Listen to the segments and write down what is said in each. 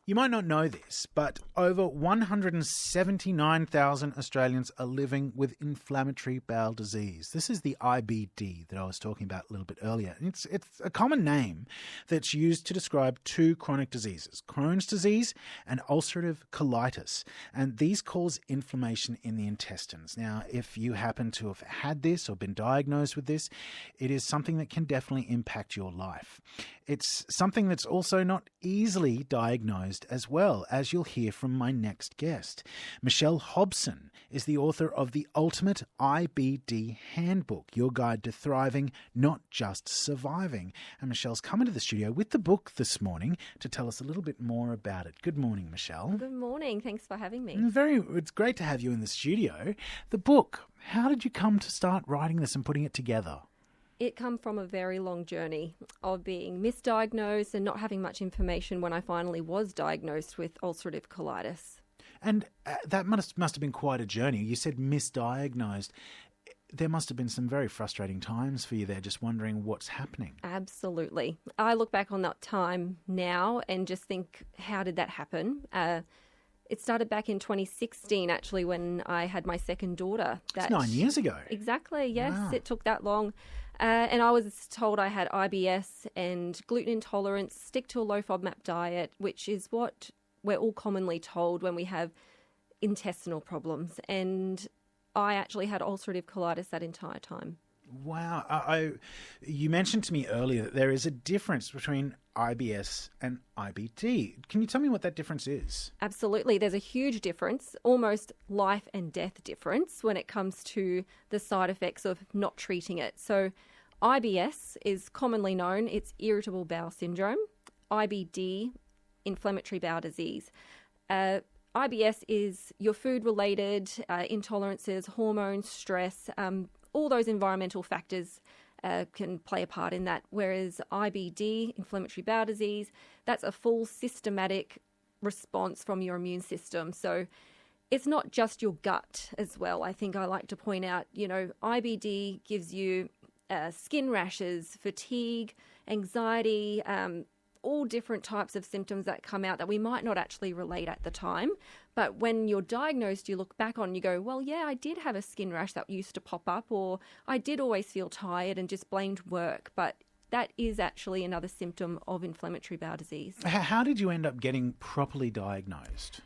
You might not know this, but over 179,000 Australians are living with inflammatory bowel disease. This is the IBD that I was talking about a little bit earlier. It's a common name that's used to describe two chronic diseases, Crohn's disease and ulcerative colitis. And these cause inflammation in the intestines. Now, if you happen to have had this or been diagnosed with this, it is something that can definitely impact your life. It's something that's also not easily diagnosed as well, as you'll hear from my next guest. Michelle Hobson is the author of the Ultimate IBD Handbook, your guide to thriving, not just surviving. And Michelle's come into the studio with the book this morning to tell us a little bit more about it. Good morning, Michelle. Good morning. Thanks for having me. It's great to have you in the studio. The book, how did you come to start writing this and putting it together? It come from a very long journey of being misdiagnosed and not having much information when I finally was diagnosed with ulcerative colitis. And that must have been quite a journey. You said misdiagnosed. There must have been some very frustrating times for you there, just wondering what's happening. Absolutely. I look back on that time now and just think, how did that happen? It started back in 2016, actually, when I had my second daughter. That's 9 years ago. Exactly, yes. Wow. It took that long. And I was told I had IBS and gluten intolerance, stick to a low FODMAP diet, which is what we're all commonly told when we have intestinal problems. And I actually had ulcerative colitis that entire time. Wow. You mentioned to me earlier that there is a difference between IBS and IBD. Can you tell me what that difference is? Absolutely. There's a huge difference, almost life and death difference when it comes to the side effects of not treating it. So IBS is commonly known, it's irritable bowel syndrome. IBD, inflammatory bowel disease. IBS is your food-related intolerances, hormones, stress, all those environmental factors can play a part in that. Whereas IBD, inflammatory bowel disease, that's a full systematic response from your immune system. So it's not just your gut as well. I think I like to point out, IBD gives you skin rashes, fatigue, anxiety, all different types of symptoms that come out that we might not actually relate at the time. But when you're diagnosed, you look back on and you go, well, yeah, I did have a skin rash that used to pop up, or I did always feel tired and just blamed work. But that is actually another symptom of inflammatory bowel disease. How did you end up getting properly diagnosed?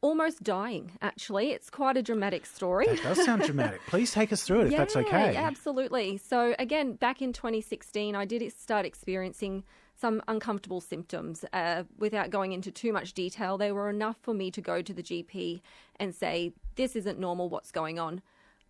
Almost dying, actually. It's quite a dramatic story. That does sound dramatic. Please take us through it if that's okay. Yeah, absolutely. So again, back in 2016, I did start experiencing some uncomfortable symptoms. Without going into too much detail, they were enough for me to go to the GP and say, this isn't normal, what's going on?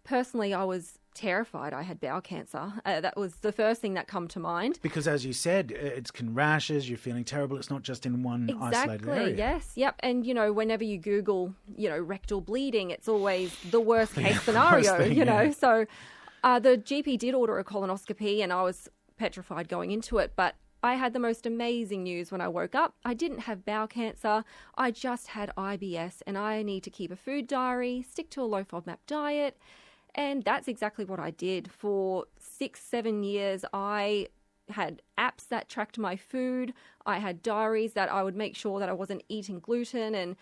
Personally, I was terrified I had bowel cancer. That was the first thing that come to mind. Because as you said, it can rashes, you're feeling terrible. It's not just in one isolated area. Exactly, yes, yep. And, whenever you Google, rectal bleeding, it's always the worst case scenario, thing, So the GP did order a colonoscopy and I was petrified going into it, but I had the most amazing news when I woke up. I didn't have bowel cancer. I just had IBS and I need to keep a food diary, stick to a low FODMAP diet. And that's exactly what I did. For 6-7 years, I had apps that tracked my food. I had diaries that I would make sure that I wasn't eating gluten and,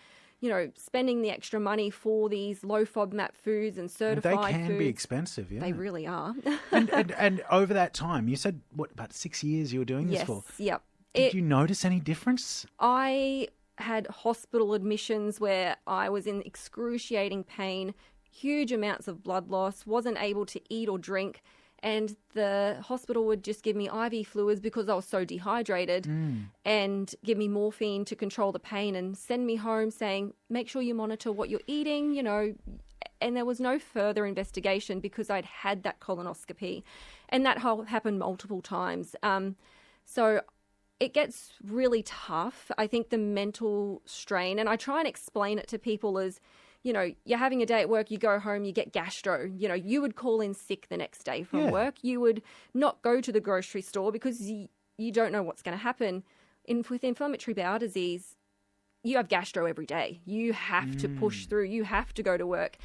spending the extra money for these low FODMAP foods and certified foods. They can be expensive, yeah. They really are. and over that time, you said, about 6 years you were doing this for? Yes, yep. Did you notice any difference? I had hospital admissions where I was in excruciating pain, huge amounts of blood loss, wasn't able to eat or drink, and the hospital would just give me IV fluids because I was so dehydrated and give me morphine to control the pain and send me home saying, make sure you monitor what you're eating, and there was no further investigation because I'd had that colonoscopy, and that happened multiple times. So it gets really tough. I think the mental strain, and I try and explain it to people as, you're having a day at work, you go home, you get gastro. You would call in sick the next day from work. You would not go to the grocery store because you don't know what's going to happen. With inflammatory bowel disease, you have gastro every day. You have to push through. You have to go to work.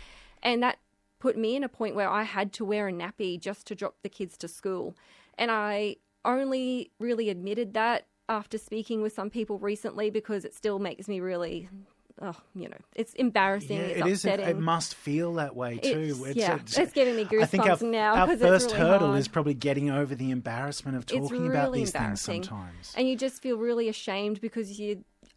And that put me in a point where I had to wear a nappy just to drop the kids to school. And I only really admitted that after speaking with some people recently, because it still makes me really, it's embarrassing. Yeah, it's it is. upsetting. It must feel that way too. It's giving me goosebumps I think now. Our because first it's really hurdle hard. is probably getting over the embarrassment of talking about these things sometimes. And you just feel really ashamed because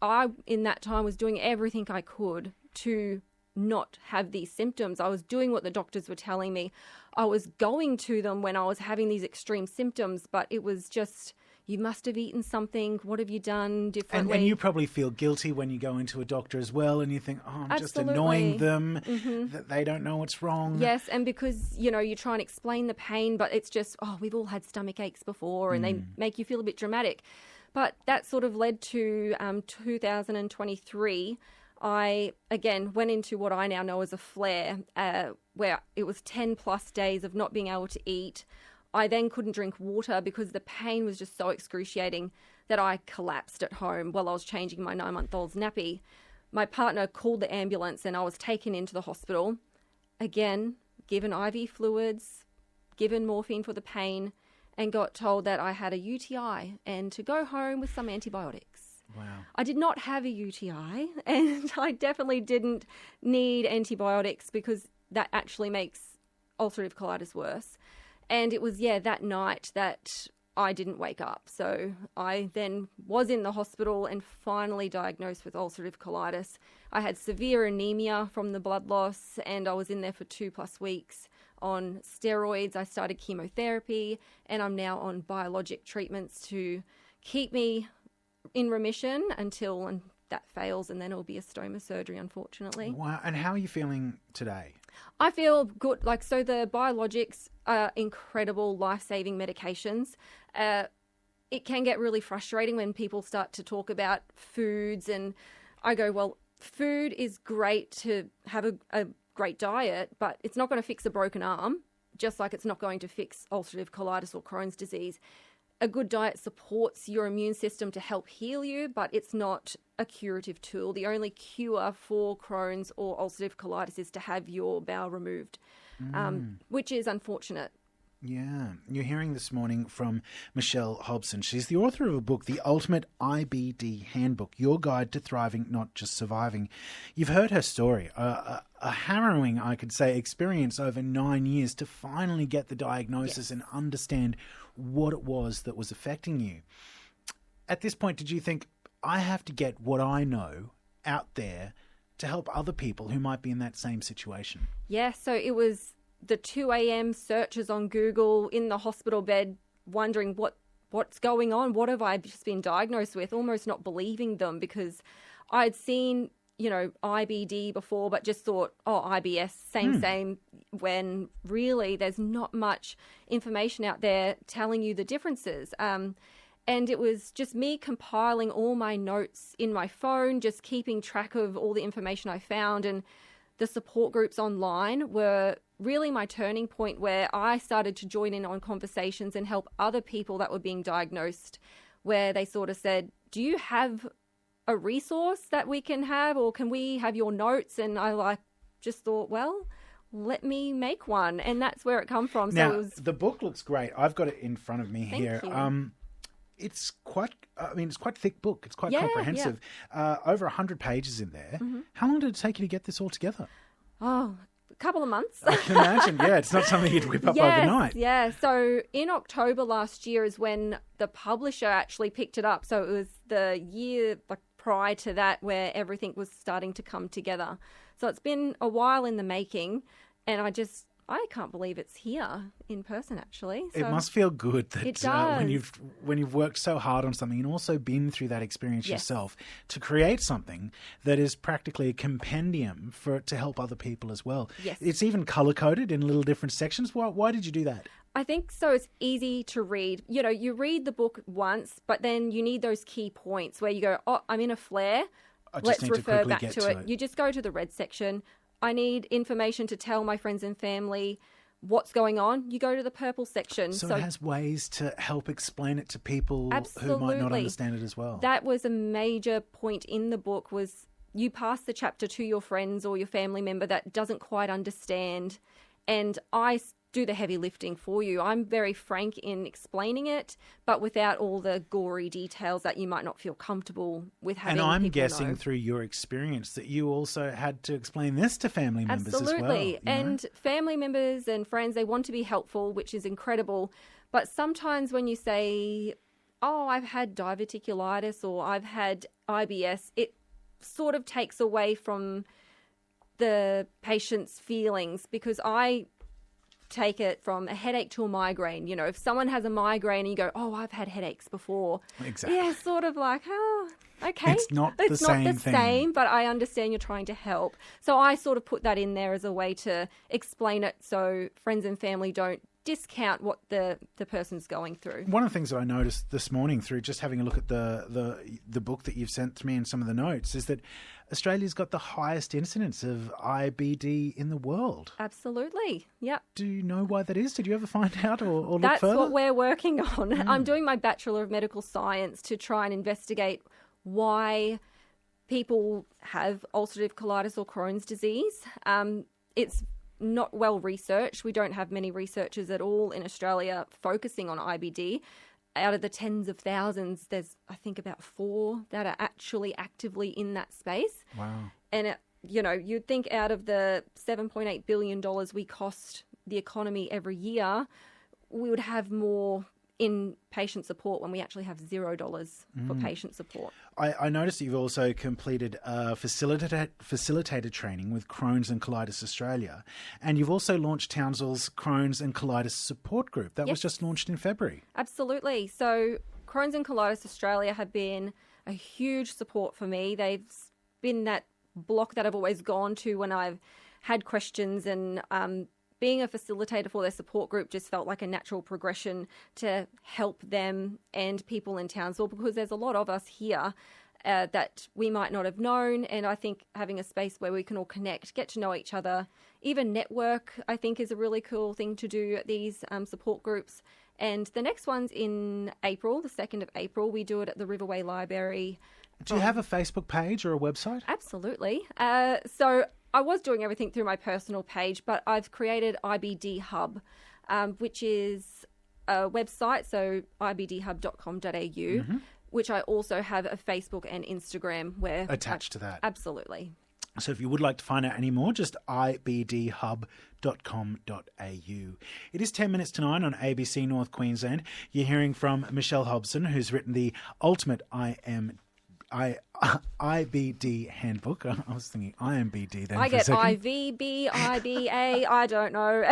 I, in that time, was doing everything I could to not have these symptoms. I was doing what the doctors were telling me. I was going to them when I was having these extreme symptoms, but it was just, you must have eaten something. What have you done differently? And you probably feel guilty when you go into a doctor as well, and you think, oh, I'm just Absolutely. annoying them, that they don't know what's wrong. Yes, and because, you try and explain the pain, but it's just, we've all had stomach aches before, and they make you feel a bit dramatic. But that sort of led to 2023. I, again, went into what I now know as a flare, where it was 10 plus days of not being able to eat. I then couldn't drink water because the pain was just so excruciating that I collapsed at home while I was changing my 9-month-old's nappy. My partner called the ambulance and I was taken into the hospital. Again, given IV fluids, given morphine for the pain, and got told that I had a UTI and to go home with some antibiotics. Wow. I did not have a UTI, and I definitely didn't need antibiotics because that actually makes ulcerative colitis worse. And it was, that night that I didn't wake up. So I then was in the hospital and finally diagnosed with ulcerative colitis. I had severe anemia from the blood loss, and I was in there for 2+ weeks on steroids. I started chemotherapy, and I'm now on biologic treatments to keep me in remission until that fails, and then it'll be a stoma surgery, unfortunately. Wow. And how are you feeling today? I feel good. So the biologics are incredible life-saving medications. It can get really frustrating when people start to talk about foods, and I go, well, food is great to have a great diet, but it's not going to fix a broken arm, just like it's not going to fix ulcerative colitis or Crohn's disease. A good diet supports your immune system to help heal you, but it's not a curative tool. The only cure for Crohn's or ulcerative colitis is to have your bowel removed, which is unfortunate. Yeah. You're hearing this morning from Michelle Hobson. She's the author of a book, The Ultimate IBD Handbook, Your Guide to Thriving, Not Just Surviving. You've heard her story, a harrowing, I could say, experience over 9 years to finally get the diagnosis and understand what it was that was affecting you. At this point, did you think, I have to get what I know out there to help other people who might be in that same situation? Yeah, so it was the 2 a.m. searches on Google in the hospital bed, wondering what's going on, what have I just been diagnosed with, almost not believing them because I'd seen, IBD before, but just thought, IBS, same, when really there's not much information out there telling you the differences. And it was just me compiling all my notes in my phone, just keeping track of all the information I found, and the support groups online were really my turning point, where I started to join in on conversations and help other people that were being diagnosed, where they sort of said, do you have a resource that we can have, or can we have your notes? And I just thought, well, let me make one. And that's where it come from. Now, the book looks great. I've got it in front of me here. Thank you. It's quite a thick book. It's quite comprehensive. Yeah. Over 100 pages in there. Mm-hmm. How long did it take you to get this all together? A couple of months. I can imagine. Yeah, it's not something you'd whip up overnight. Yeah. So in October last year is when the publisher actually picked it up. So it was the year prior to that where everything was starting to come together. So it's been a while in the making, and I can't believe it's here in person, actually. So it must feel good that it does. When you've worked so hard on something and also been through that experience yourself, to create something that is practically a compendium to help other people as well. Yes. It's even color-coded in little different sections. Why did you do that? I think so. It's easy to read. You read the book once, but then you need those key points where you go, I'm in a flare. Let's refer back to it. You just go to the red section. I need information to tell my friends and family what's going on. You go to the purple section. So it has ways to help explain it to people who might not understand it as well. That was a major point in the book, was you pass the chapter to your friends or your family member that doesn't quite understand. And I do the heavy lifting for you. I'm very frank in explaining it, but without all the gory details that you might not feel comfortable with having. And I'm people guessing know. through your experience that you also had to explain this to family members as well. Absolutely. And family members and friends, they want to be helpful, which is incredible. But sometimes when you say, oh, I've had diverticulitis or I've had IBS, it sort of takes away from the patient's feelings, because I take it from a headache to a migraine. You know, if someone has a migraine and you go, oh, I've had headaches before. Exactly. Yeah, sort of like, oh, okay. It's not the same, but I understand you're trying to help. So I sort of put that in there as a way to explain it so friends and family don't discount what the person's going through. One of the things that I noticed this morning through just having a look at the book that you've sent to me and some of the notes is that Australia's got the highest incidence of IBD in the world. Absolutely. Yep. Do you know why that is? Did you ever find out or look That's further? That's what we're working on. I'm doing my Bachelor of Medical Science to try and investigate why people have ulcerative colitis or Crohn's disease. It's not well researched. We don't have many researchers at all in Australia focusing on IBD. Out of the tens of thousands, there's, I think, about 4 that are actually actively in that space. Wow. And, you'd think out of the $7.8 billion we cost the economy every year, we would have more in patient support when we actually have $0 for patient support. I noticed that you've also completed facilitated training with Crohn's and Colitis Australia, and you've also launched Townsville's Crohn's and Colitis Support Group. That was just launched in February. Absolutely. So Crohn's and Colitis Australia have been a huge support for me. They've been that block that I've always gone to when I've had questions, and being a facilitator for their support group just felt like a natural progression to help them and people in Townsville, because there's a lot of us here that we might not have known. And I think having a space where we can all connect, get to know each other, even network, I think is a really cool thing to do at these support groups. And the next one's in April, the 2nd of April. We do it at the Riverway Library. Do you have a Facebook page or a website? Absolutely. So I was doing everything through my personal page, but I've created IBD Hub, which is a website, so ibdhub.com.au, which I also have a Facebook and Instagram where attached to that. Absolutely. So if you would like to find out any more, just ibdhub.com.au. It is 10 minutes to 9 on ABC North Queensland. You're hearing from Michelle Hobson, who's written the ultimate IBD Handbook. I was thinking IMBD then. I for a get second. IVB, IBA, I don't know.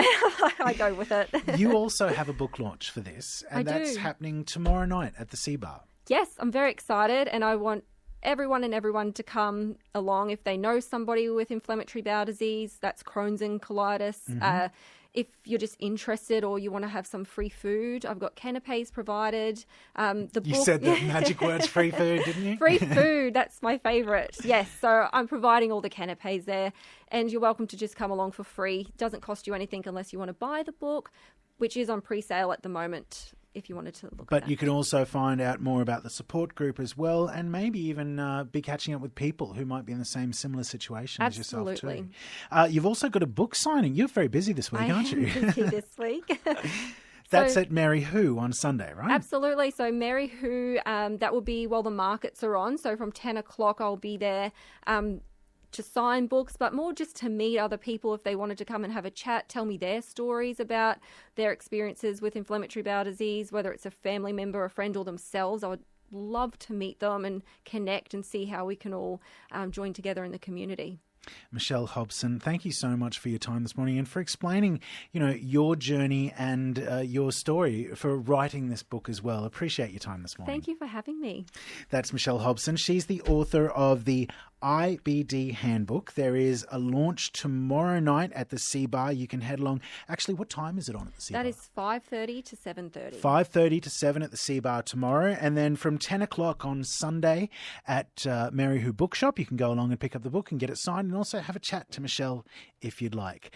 I go with it. You also have a book launch for this, and that's happening tomorrow night at the C-Bar. Yes, I'm very excited, and I want everyone to come along if they know somebody with inflammatory bowel disease. That's Crohn's and colitis. If you're just interested or you want to have some free food, I've got canapes provided. You said the magic words, free food, didn't you? Free food, that's my favourite. Yes, so I'm providing all the canapes there, and you're welcome to just come along for free. It doesn't cost you anything unless you want to buy the book, which is on pre-sale at the moment, if you wanted to look at that. But you can also find out more about the support group as well, and maybe even be catching up with people who might be in the same similar situation as yourself too. You've also got a book signing. You're very busy this week, aren't you? I am busy this week. That's at Mary Who on Sunday, right? Absolutely. So Mary Who, that will be while the markets are on. So from 10 o'clock I'll be there to sign books, but more just to meet other people if they wanted to come and have a chat, tell me their stories about their experiences with inflammatory bowel disease, whether it's a family member, a friend, or themselves. I would love to meet them and connect and see how we can all join together in the community. Michelle Hobson, thank you so much for your time this morning and for explaining, your journey and your story, for writing this book as well. Appreciate your time this morning. Thank you for having me. That's Michelle Hobson. She's the author of the IBD Handbook. There is a launch tomorrow night at the C-Bar. You can head along. Actually, what time is it on at the C-Bar? That is 5:30 to 7:30. 5:30 to 7 at the C-Bar tomorrow. And then from 10 o'clock on Sunday at Mary Who Bookshop, you can go along and pick up the book and get it signed and also have a chat to Michelle if you'd like.